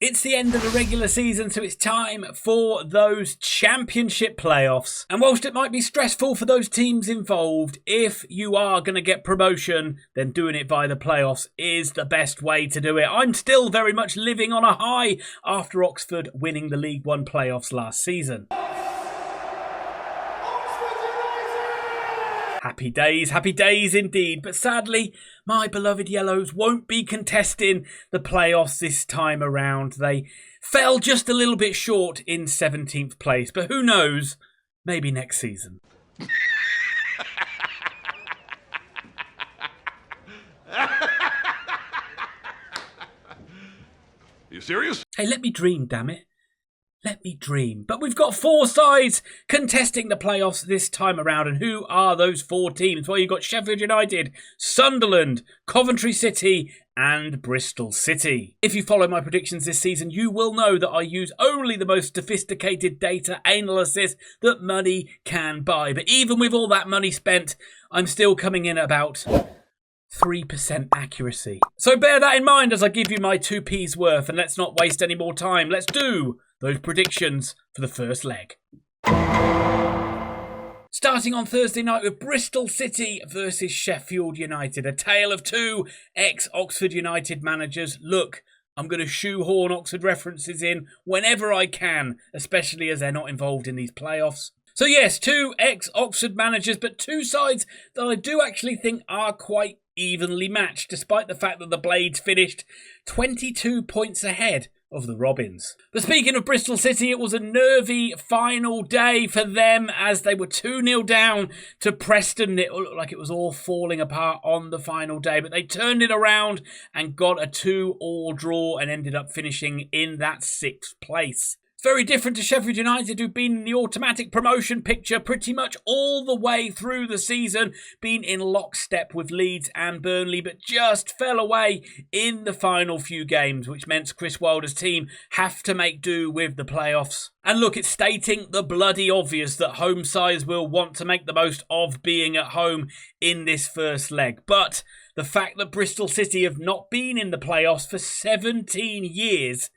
It's the end of the regular season, so it's time for those championship playoffs. And whilst it might be stressful for those teams involved, if you are going to get promotion, then doing it via the playoffs is the best way to do it. I'm still very much living on a high after Oxford winning the League One playoffs last season. Happy days indeed, but sadly, my beloved Yellows won't be contesting the playoffs this time around. They fell just a little bit short in 17th place, but who knows, maybe next season. You serious? Hey, let me dream, damn it. Let me dream. But we've got 4 sides contesting the playoffs this time around. And who are those 4 teams? Well, you've got Sheffield United, Sunderland, Coventry City and Bristol City. If you follow my predictions this season, you will know that I use only the most sophisticated data analysis that money can buy. But even with all that money spent, I'm still coming in at about 3% accuracy. So bear that in mind as I give you my 2p's worth. And let's not waste any more time. Let's do those predictions for the first leg. Starting on Thursday night with Bristol City versus Sheffield United. A tale of 2 ex-Oxford United managers. Look, I'm going to shoehorn Oxford references in whenever I can, especially as they're not involved in these playoffs. So yes, 2 ex-Oxford managers, but 2 sides that I do actually think are quite evenly matched, despite the fact that the Blades finished 22 points ahead of the Robbins. But speaking of Bristol City, it was a nervy final day for them as they were 2-0 down to Preston. It looked like it was all falling apart on the final day, but they turned it around and got a 2-2 draw and ended up finishing in that 6th place. It's very different to Sheffield United, who've been in the automatic promotion picture pretty much all the way through the season, been in lockstep with Leeds and Burnley, but just fell away in the final few games, which meant Chris Wilder's team have to make do with the playoffs. And look, it's stating the bloody obvious that home sides will want to make the most of being at home in this first leg. But the fact that Bristol City have not been in the playoffs for 17 years,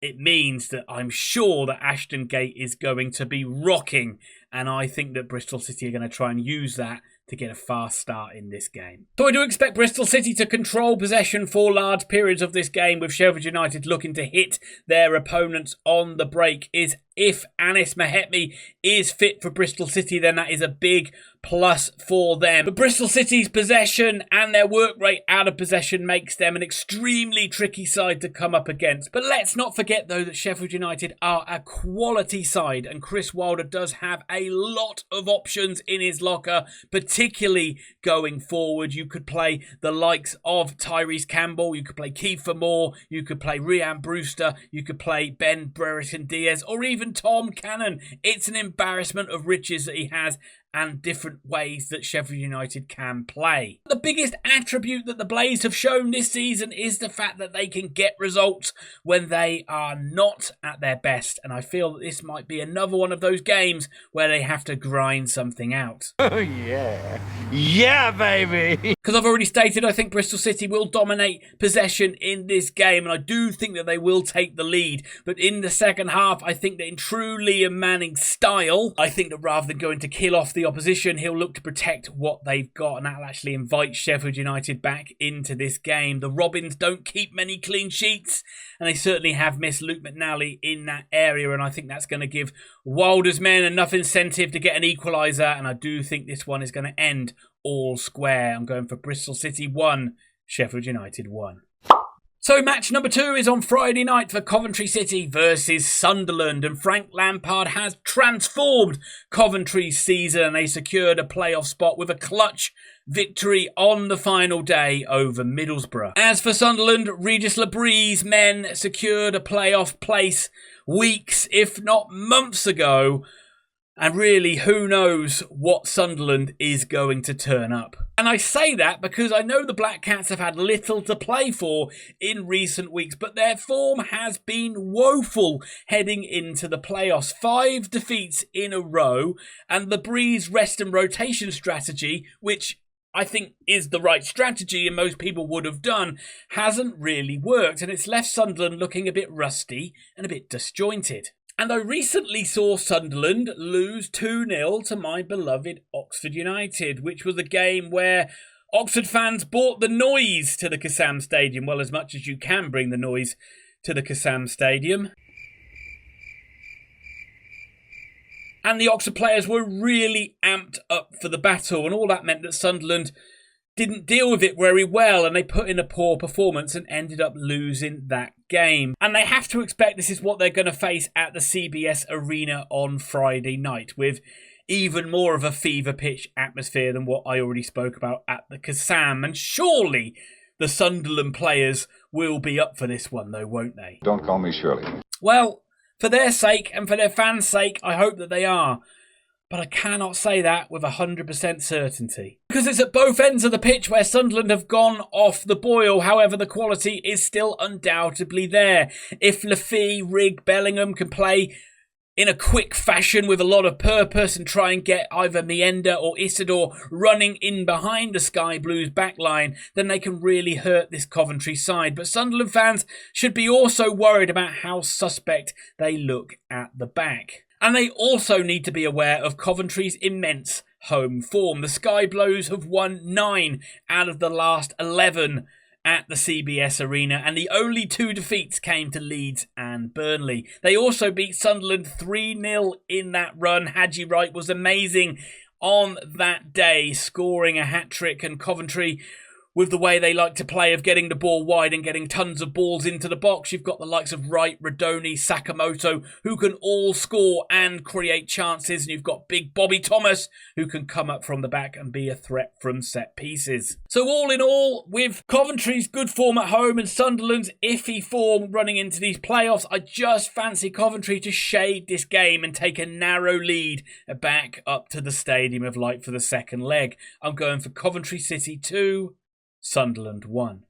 it means that I'm sure that Ashton Gate is going to be rocking, and I think that Bristol City are going to try and use that to get a fast start in this game. So I do expect Bristol City to control possession for large periods of this game, with Sheffield United looking to hit their opponents on the break. If Anis Mahetmi is fit for Bristol City, then that is a big plus for them. But Bristol City's possession and their work rate out of possession makes them an extremely tricky side to come up against. But let's not forget, though, that Sheffield United are a quality side, and Chris Wilder does have a lot of options in his locker, particularly going forward. You could play the likes of Tyrese Campbell, you could play Kiefer Moore, you could play Rhian Brewster, you could play Ben Brereton Diaz, or even Tom Cannon. It's an embarrassment of riches that he has, and different ways that Sheffield United can play. The biggest attribute that the Blades have shown this season is the fact that they can get results when they are not at their best, and I feel that this might be another one of those games where they have to grind something out. Oh yeah. Yeah, baby! Because I've already stated, I think Bristol City will dominate possession in this game, and I do think that they will take the lead. But in the second half, I think that in true Liam Manning style, I think that rather than going to kill off the opposition, he'll look to protect what they've got, and that'll actually invite Sheffield United back into this game. The Robbins don't keep many clean sheets, and they certainly have missed Luke McNally in that area, and I think that's going to give Wilder's men enough incentive to get an equaliser, and I do think this one is going to end all square. I'm going for Bristol City 1, Sheffield United 1. So match number 2 is on Friday night for Coventry City versus Sunderland, and Frank Lampard has transformed Coventry's season, and they secured a playoff spot with a clutch victory on the final day over Middlesbrough. As for Sunderland, Regis Labree's men secured a playoff place weeks, if not months ago, and really, who knows what Sunderland is going to turn up. And I say that because I know the Black Cats have had little to play for in recent weeks, but their form has been woeful heading into the playoffs. 5 defeats in a row, and the Breeze rest and rotation strategy, which I think is the right strategy and most people would have done, hasn't really worked, and it's left Sunderland looking a bit rusty and a bit disjointed. And I recently saw Sunderland lose 2-0 to my beloved Oxford United, which was a game where Oxford fans brought the noise to the Kassam Stadium. Well, as much as you can bring the noise to the Kassam Stadium. And the Oxford players were really amped up for the battle, and all that meant that Sunderland didn't deal with it very well, and they put in a poor performance and ended up losing that game. And they have to expect this is what they're going to face at the CBS Arena on Friday night, with even more of a fever pitch atmosphere than what I already spoke about at the Kassam. And surely the Sunderland players will be up for this one, though, won't they? Don't call me Shirley. Well, for their sake and for their fans' sake, I hope that they are. But I cannot say that with 100% certainty. Because it's at both ends of the pitch where Sunderland have gone off the boil. However, the quality is still undoubtedly there. If Lafay, Rigg, Bellingham can play in a quick fashion with a lot of purpose and try and get either Mienda or Isidore running in behind the Sky Blues backline, then they can really hurt this Coventry side. But Sunderland fans should be also worried about how suspect they look at the back. And they also need to be aware of Coventry's immense home form. The Sky Blues have won 9 out of the last 11 at the CBS Arena, and the only 2 defeats came to Leeds and Burnley. They also beat Sunderland 3-0 in that run. Haji Wright was amazing on that day, scoring a hat-trick, and Coventry, with the way they like to play of getting the ball wide and getting tons of balls into the box, you've got the likes of Wright, Radoni, Sakamoto, who can all score and create chances. And you've got big Bobby Thomas, who can come up from the back and be a threat from set pieces. So all in all, with Coventry's good form at home and Sunderland's iffy form running into these playoffs, I just fancy Coventry to shade this game and take a narrow lead back up to the Stadium of Light for the second leg. I'm going for Coventry City 2, Sunderland 1.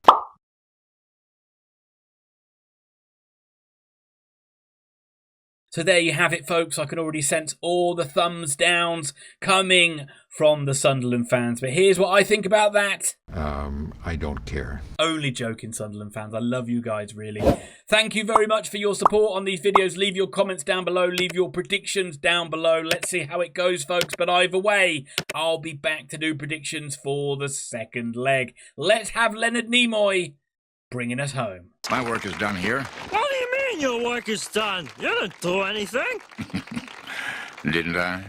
So there you have it, folks. I can already sense all the thumbs downs coming from the Sunderland fans. But here's what I think about that. I don't care. Only joking, Sunderland fans. I love you guys, really. Thank you very much for your support on these videos. Leave your comments down below. Leave your predictions down below. Let's see how it goes, folks. But either way, I'll be back to do predictions for the second leg. Let's have Leonard Nimoy bringing us home. My work is done here. What do you mean your work is done? You didn't do anything. Didn't I?